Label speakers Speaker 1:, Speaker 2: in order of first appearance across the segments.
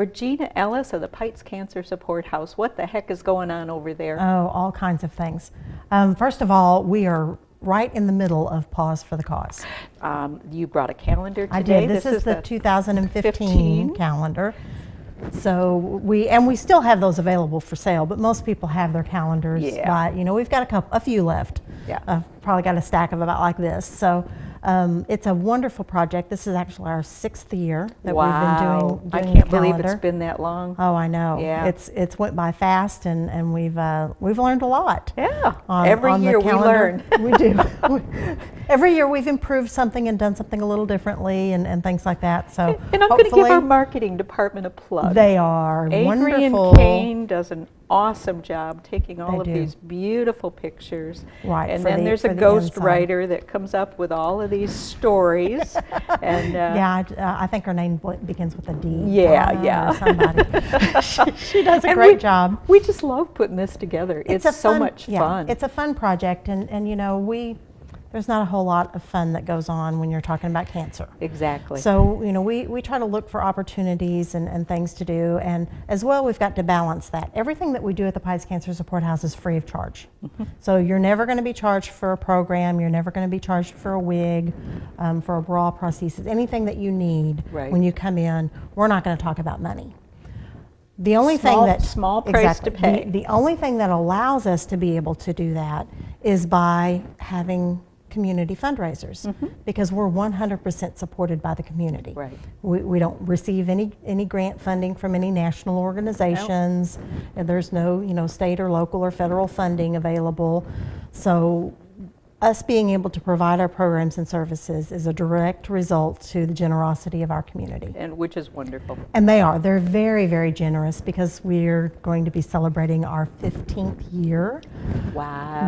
Speaker 1: Regina Ellis of the Pikes Cancer Support House. What the heck is going on over there?
Speaker 2: Oh, all kinds of things. First of all, we are right in the middle of Pause for the Cause.
Speaker 1: You brought a calendar today.
Speaker 2: I did. This is the 2015 calendar. So we still have those available for sale, but most people have their calendars.
Speaker 1: Yeah.
Speaker 2: We've got a few left.
Speaker 1: Yeah.
Speaker 2: I've probably got a stack of about like this. So it's a wonderful project. This is actually our 6th year that we've been doing
Speaker 1: I
Speaker 2: the
Speaker 1: can't believe
Speaker 2: calendar.
Speaker 1: it's been that long.
Speaker 2: Oh, I know.
Speaker 1: Yeah.
Speaker 2: It's went by fast, and we've learned a lot.
Speaker 1: Yeah.
Speaker 2: On
Speaker 1: Every
Speaker 2: the
Speaker 1: year we
Speaker 2: calendar.
Speaker 1: learn.
Speaker 2: We do. Every year we've improved something and done something a little differently and things like that. So
Speaker 1: And I'm going to give our marketing department a plug.
Speaker 2: They are
Speaker 1: Adrian
Speaker 2: wonderful.
Speaker 1: Kane does an awesome job taking all of these beautiful pictures.
Speaker 2: Right.
Speaker 1: And then there's a ghost writer that comes up with all of these stories. And
Speaker 2: I think her name begins with a D.
Speaker 1: Yeah.
Speaker 2: Or somebody. she does a great job.
Speaker 1: We just love putting this together. It's so much fun.
Speaker 2: It's a fun project, and there's not a whole lot of fun that goes on when you're talking about cancer.
Speaker 1: Exactly.
Speaker 2: So, we try to look for opportunities and things to do, and as well, we've got to balance that. Everything that we do at the Pikes Cancer Support House is free of charge. So you're never going to be charged for a program, you're never going to be charged for a wig, for a bra prosthesis, anything that you need when you come in. We're not going to talk about money. The only
Speaker 1: small price to pay.
Speaker 2: The only thing that allows us to be able to do that is by having community fundraisers, because we're 100% supported by the community.
Speaker 1: Right.
Speaker 2: We don't receive any grant funding from any national organizations. And there's no state or local or federal funding available. So us being able to provide our programs and services is a direct result to the generosity of our community.
Speaker 1: And which is wonderful.
Speaker 2: And they're very, very generous, because we're going to be celebrating our 15th year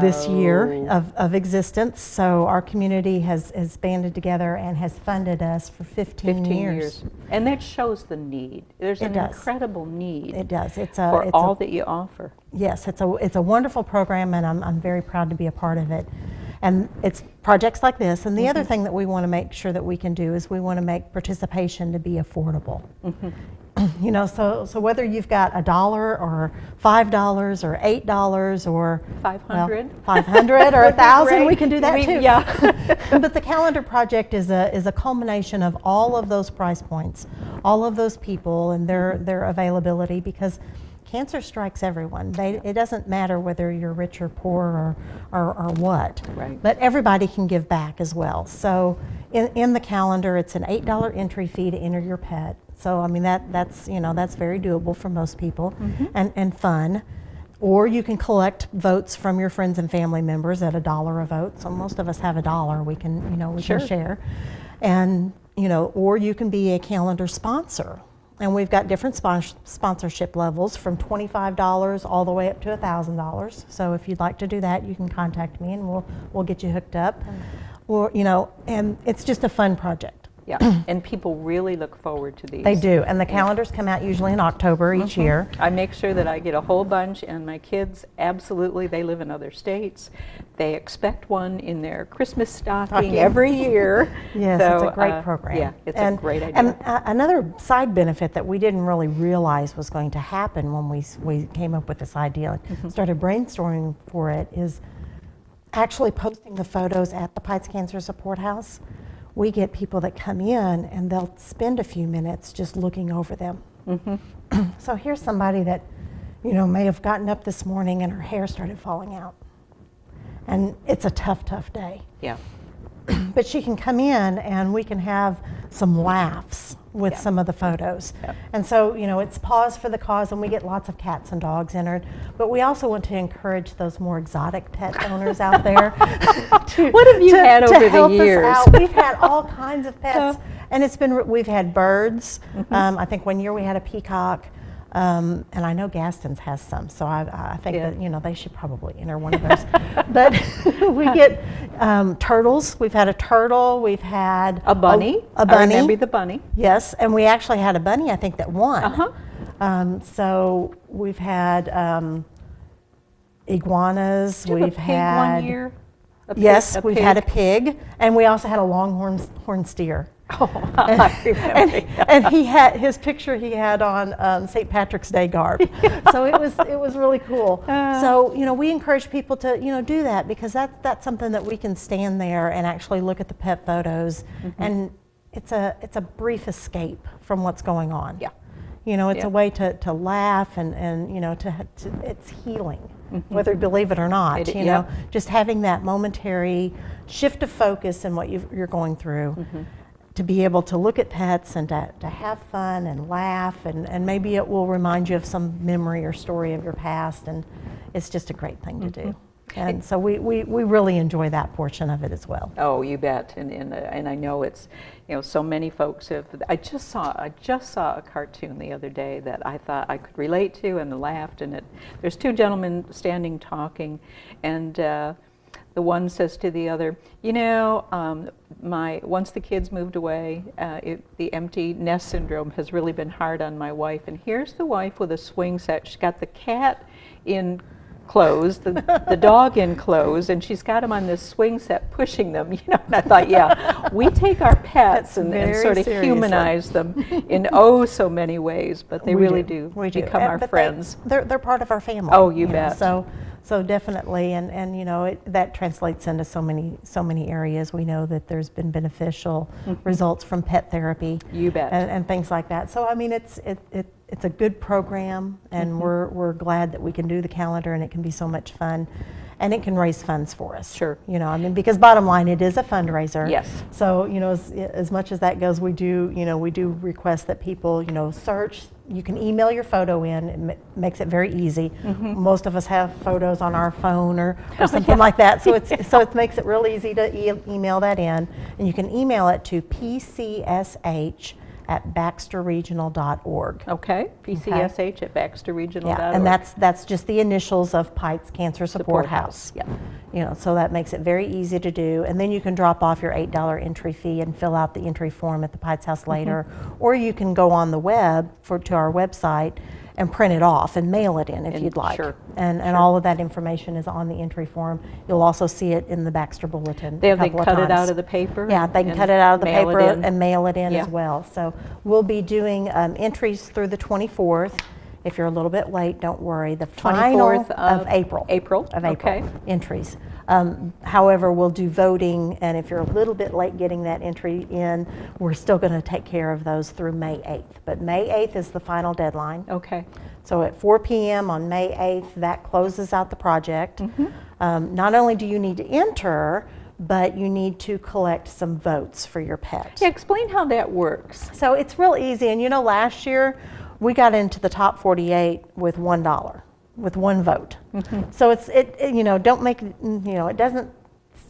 Speaker 2: this year of existence. So our community has banded together and has funded us for 15 years.
Speaker 1: And that shows the need. There's an incredible need.
Speaker 2: It does.
Speaker 1: For all that you offer.
Speaker 2: Yes, it's a wonderful program, and I'm very proud to be a part of it. And it's projects like this. And the other thing that we want to make sure that we can do is we want to make participation to be affordable. So whether you've got $1 or $5 or $8 or
Speaker 1: 500,
Speaker 2: 500 or 1,000, we can do that too.
Speaker 1: Yeah.
Speaker 2: But the calendar project is a culmination of all of those price points, all of those people and their availability, because cancer strikes everyone. It doesn't matter whether you're rich or poor or what.
Speaker 1: Right.
Speaker 2: But everybody can give back as well. So in the calendar, it's an $8 entry fee to enter your pet. So I mean that's very doable for most people and fun. Or you can collect votes from your friends and family members at $1 a vote. So most of us have $1 we can share. And or you can be a calendar sponsor. And we've got different sponsorship levels from $25 all the way up to $1,000. So if you'd like to do that, you can contact me and we'll get you hooked up. Or and it's just a fun project.
Speaker 1: Yeah, and people really look forward to these.
Speaker 2: They do, and the calendars come out usually in October each year.
Speaker 1: I make sure that I get a whole bunch, and my kids, absolutely, they live in other states. They expect one in their Christmas stocking every year.
Speaker 2: Yes,
Speaker 1: so,
Speaker 2: it's a great program.
Speaker 1: Yeah, it's a great idea.
Speaker 2: And another side benefit that we didn't really realize was going to happen when we came up with this idea and started brainstorming for it is actually posting the photos at the Pikes Cancer Support House. We get people that come in and they'll spend a few minutes just looking over them. So here's somebody that, may have gotten up this morning and her hair started falling out. And it's a tough day.
Speaker 1: Yeah.
Speaker 2: But she can come in and we can have some laughs with some of the photos.
Speaker 1: Yep.
Speaker 2: And so, it's Pause for the Cause, and we get lots of cats and dogs entered. But we also want to encourage those more exotic pet owners out there.
Speaker 1: What have you had over the years?
Speaker 2: Us out. We've had all kinds of pets. And we've had birds. I think one year we had a peacock. And I know Gaston's has some, so I think that they should probably enter one of those. But we get turtles. We've had a turtle. We've had
Speaker 1: a bunny.
Speaker 2: A bunny.
Speaker 1: I remember the bunny.
Speaker 2: Yes, and we actually had a bunny, I think, that won. So we've had iguanas.
Speaker 1: Did you have a pig one year?
Speaker 2: We've had a pig, and we also had a longhorn steer.
Speaker 1: Oh, I remember.
Speaker 2: And he had his picture. He had on St. Patrick's Day garb, so it was really cool. So we encourage people to do that, because that's something that we can stand there and actually look at the pet photos, and it's a brief escape from what's going on.
Speaker 1: Yeah.
Speaker 2: It's a way to laugh and it's healing, whether you believe it or not. Just having that momentary shift of focus in what you're going through. To be able to look at pets and to have fun and laugh, and maybe it will remind you of some memory or story of your past, and it's just a great thing to do. And so we really enjoy that portion of it as well.
Speaker 1: Oh, you bet. And I know it's, so many folks have. I just saw a cartoon the other day that I thought I could relate to and laughed. And there's two gentlemen standing talking, and the one says to the other, once the kids moved away, the empty nest syndrome has really been hard on my wife. And here's the wife with a swing set. She's got the cat in clothes, the dog in clothes, and she's got them on this swing set pushing them. And I thought, we take our pets and sort of humanize them in so many ways, but they really do become our friends.
Speaker 2: They're part of our family.
Speaker 1: Oh, you bet.
Speaker 2: So definitely, and that translates into so many areas. We know that there's been beneficial results from pet therapy.
Speaker 1: You bet.
Speaker 2: And things like that. So I mean, it's a good program, and we're glad that we can do the calendar, and it can be so much fun, and it can raise funds for us.
Speaker 1: Sure.
Speaker 2: Because bottom line, it is a fundraiser.
Speaker 1: Yes.
Speaker 2: So as much as that goes, we do request that people search. You can email your photo in. It makes it very easy. Most of us have photos on our phone or something like that. So it makes it real easy to email that in, and you can email it to pcsh@baxterregional.org.
Speaker 1: Okay, pcsh@baxterregional.org.
Speaker 2: Yeah, and that's just the initials of Pike's Cancer Support House.
Speaker 1: Yeah.
Speaker 2: So that makes it very easy to do. And then you can drop off your $8 entry fee and fill out the entry form at the Pike's House later, or you can go on the web to our website and print it off and mail it in if you'd like.
Speaker 1: Sure.
Speaker 2: And all of that information is on the entry form. You'll also see it in the Baxter Bulletin.
Speaker 1: They cut it out of the paper?
Speaker 2: Yeah, they can cut it out of the paper and mail it in
Speaker 1: Yeah.
Speaker 2: as well. So we'll be doing entries through the 24th. If you're a little bit late, don't worry. The
Speaker 1: 24th
Speaker 2: final of April.
Speaker 1: Okay.
Speaker 2: Entries. However, we'll do voting, and if you're a little bit late getting that entry in, we're still going to take care of those through May 8th. But May 8th is the final deadline.
Speaker 1: Okay.
Speaker 2: So at 4 p.m. on May 8th, that closes out the project. Not only do you need to enter, but you need to collect some votes for your pet.
Speaker 1: Yeah, explain how that works.
Speaker 2: So it's real easy, and last year we got into the top 48 with $1, with one vote. So don't make it doesn't.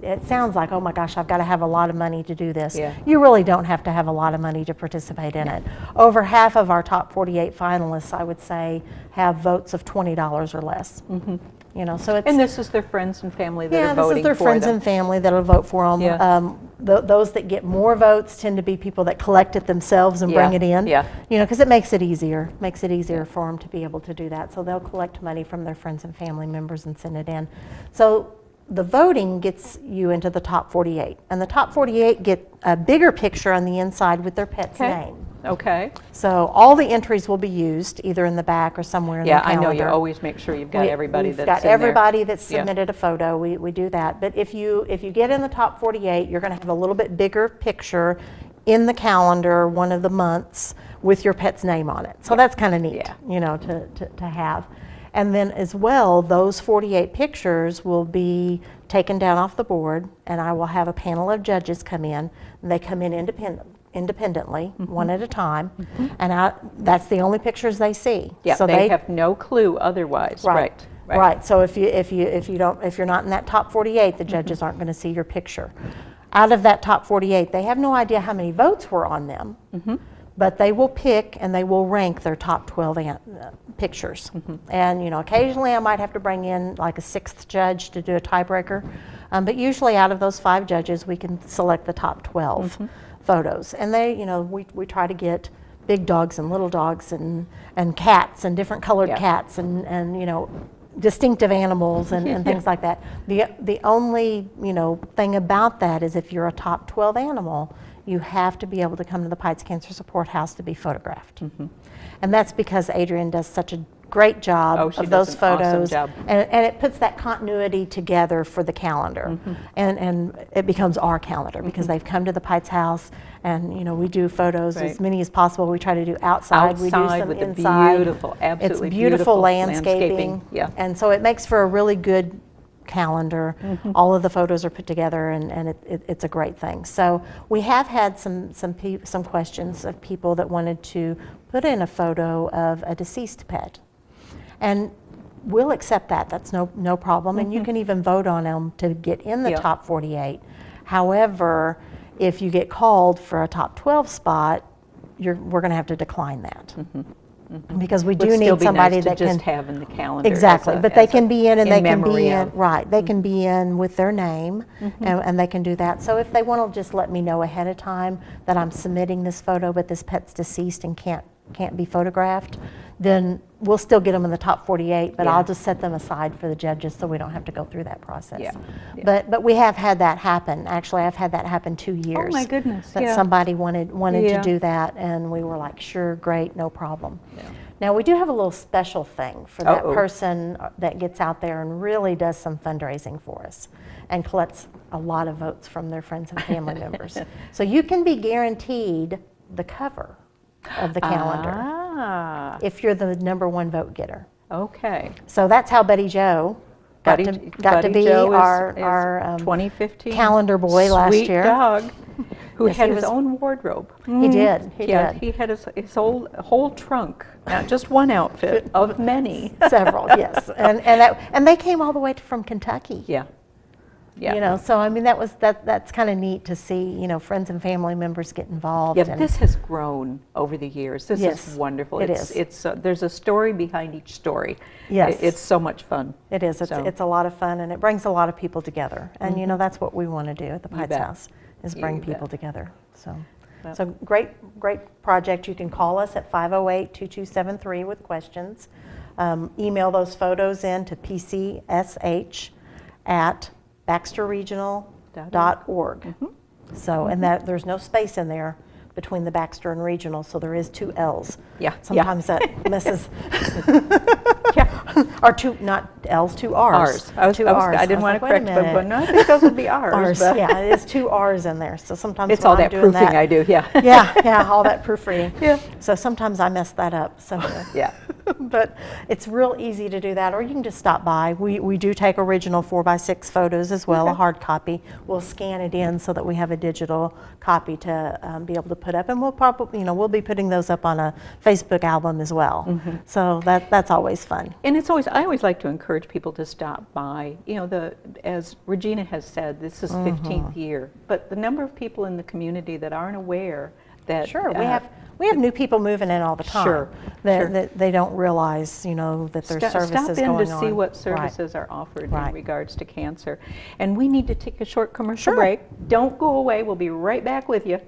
Speaker 2: It sounds like, oh my gosh, I've got to have a lot of money to do this.
Speaker 1: Yeah.
Speaker 2: You really don't have to have a lot of money to participate in it. Over half of our top 48 finalists, I would say, have votes of $20 or less. So it's,
Speaker 1: and this is their friends and family that are voting for them.
Speaker 2: this is their friends and family that'll vote for them.
Speaker 1: Yeah.
Speaker 2: Those that get more votes tend to be people that collect it themselves and bring it in.
Speaker 1: Yeah.
Speaker 2: Because it makes it easier. Makes it easier for them to be able to do that. So they'll collect money from their friends and family members and send it in. So the voting gets you into the top 48, and the top 48 get a bigger picture on the inside with their pet's name.
Speaker 1: Okay.
Speaker 2: So all the entries will be used either in the back or somewhere in the calendar.
Speaker 1: Yeah, I know you always make sure you've got everybody
Speaker 2: We've
Speaker 1: that's
Speaker 2: got
Speaker 1: in
Speaker 2: everybody
Speaker 1: there.
Speaker 2: that's submitted a photo. We do that. But if you get in the top 48, you're going to have a little bit bigger picture in the calendar, one of the months, with your pet's name on it. So that's kind of neat, to have. And then as well, those 48 pictures will be taken down off the board, and I will have a panel of judges come in. And they come in independently, one at a time, and that's the only pictures they see.
Speaker 1: Yeah,
Speaker 2: so
Speaker 1: they have no clue otherwise. Right.
Speaker 2: So if you're not in that top 48, the judges aren't going to see your picture. Out of that top 48, they have no idea how many votes were on them. But they will pick and they will rank their top 12 pictures. And occasionally I might have to bring in like a sixth judge to do a tiebreaker, but usually out of those 5 judges we can select the top 12 photos. And they, we try to get big dogs and little dogs and cats and different colored cats and distinctive animals and things like that. The only, thing about that is if you're a top 12 animal, you have to be able to come to the Pikes Cancer Support House to be photographed. And that's because Adrienne does such a great job
Speaker 1: she
Speaker 2: of
Speaker 1: does
Speaker 2: those
Speaker 1: an
Speaker 2: photos.
Speaker 1: awesome job.
Speaker 2: And it puts that continuity together for the calendar. And it becomes our calendar because they've come to the Pikes House, and we do photos as many as possible. We try to do outside, we do some
Speaker 1: with
Speaker 2: inside.
Speaker 1: the beautiful, absolutely
Speaker 2: It's beautiful
Speaker 1: landscaping. Yeah.
Speaker 2: And so it makes for a really good calendar. All of the photos are put together, and it's a great thing. So we have had some questions of people that wanted to put in a photo of a deceased pet, and we'll accept that. That's no problem, and you can even vote on them to get in the top 48. However, if you get called for a top 12 spot, we're going to have to decline that. Because we do need somebody that can
Speaker 1: just have in the calendar.
Speaker 2: Exactly, but they can be in, and they can be in,
Speaker 1: of.
Speaker 2: right, they can be in with their name, and they can do that. So if they want to just let me know ahead of time that I'm submitting this photo, but this pet's deceased and can't be photographed, then we'll still get them in the top 48, but I'll just set them aside for the judges so we don't have to go through that process. But we have had that happen. Actually, I've had that happen 2 years.
Speaker 1: Oh my goodness!
Speaker 2: That somebody wanted to do that, and we were like, sure, great, no problem. Now we do have a little special thing for that person that gets out there and really does some fundraising for us and collects a lot of votes from their friends and family members. So you can be guaranteed the cover of the calendar if you're the #1 vote getter.
Speaker 1: Okay.
Speaker 2: So that's how Betty Joe got to be
Speaker 1: Joe
Speaker 2: our
Speaker 1: 2015
Speaker 2: calendar boy last year.
Speaker 1: Sweet dog who
Speaker 2: Yes,
Speaker 1: had
Speaker 2: he
Speaker 1: his
Speaker 2: was-
Speaker 1: own wardrobe.
Speaker 2: He did. He did.
Speaker 1: He had his whole trunk, not just one outfit, of many.
Speaker 2: Several, yes, and they came all the way from Kentucky.
Speaker 1: Yeah.
Speaker 2: So I mean that's kind of neat to see, friends and family members get involved.
Speaker 1: Yeah,
Speaker 2: and
Speaker 1: this has grown over the years. This
Speaker 2: Yes,
Speaker 1: is wonderful.
Speaker 2: it
Speaker 1: It's
Speaker 2: is.
Speaker 1: there's a story behind each story.
Speaker 2: Yes.
Speaker 1: It's so much fun.
Speaker 2: It is. It's a lot of fun, and it brings a lot of people together. And that's what we want to do at the Pikes
Speaker 1: bet.
Speaker 2: House, is bring
Speaker 1: You
Speaker 2: people
Speaker 1: bet.
Speaker 2: together. So,
Speaker 1: Yep.
Speaker 2: so great project. You can call us at 508-2273 with questions. Email those photos in to pcs@baxterregional.org. So, and that there's no space in there between the Baxter and Regional, so there is 2 L's.
Speaker 1: Yeah.
Speaker 2: Sometimes that messes. Or 2, not L's, 2 R's.
Speaker 1: R's.
Speaker 2: Two R's.
Speaker 1: I didn't want to
Speaker 2: was like,
Speaker 1: correct
Speaker 2: wait a
Speaker 1: them, but
Speaker 2: minute.
Speaker 1: no, I think those would be R's.
Speaker 2: R's,
Speaker 1: but
Speaker 2: yeah, it is 2 R's in there. So sometimes
Speaker 1: It's
Speaker 2: when
Speaker 1: all
Speaker 2: I'm
Speaker 1: that
Speaker 2: doing
Speaker 1: proofing I do, yeah.
Speaker 2: yeah, all that proofreading.
Speaker 1: Yeah.
Speaker 2: So sometimes I mess that up. So
Speaker 1: Yeah.
Speaker 2: but it's real easy to do that, or you can just stop by. We do take original 4x6 photos as well, a hard copy. We'll scan it in so that we have a digital copy to be able to put up, and we'll probably, we'll be putting those up on a Facebook album as well. So that's always fun.
Speaker 1: And I always like to encourage people to stop by. As Regina has said, this is 15th year, but the number of people in the community that aren't aware that
Speaker 2: Sure, we have new people moving in all the time.
Speaker 1: Sure,
Speaker 2: that they don't realize, that there's services
Speaker 1: stop in
Speaker 2: going
Speaker 1: to
Speaker 2: on.
Speaker 1: see what
Speaker 2: Right.
Speaker 1: services are offered
Speaker 2: Right.
Speaker 1: in regards to cancer. And we need to take a short commercial
Speaker 2: Sure.
Speaker 1: break. Don't go away. We'll be right back with you.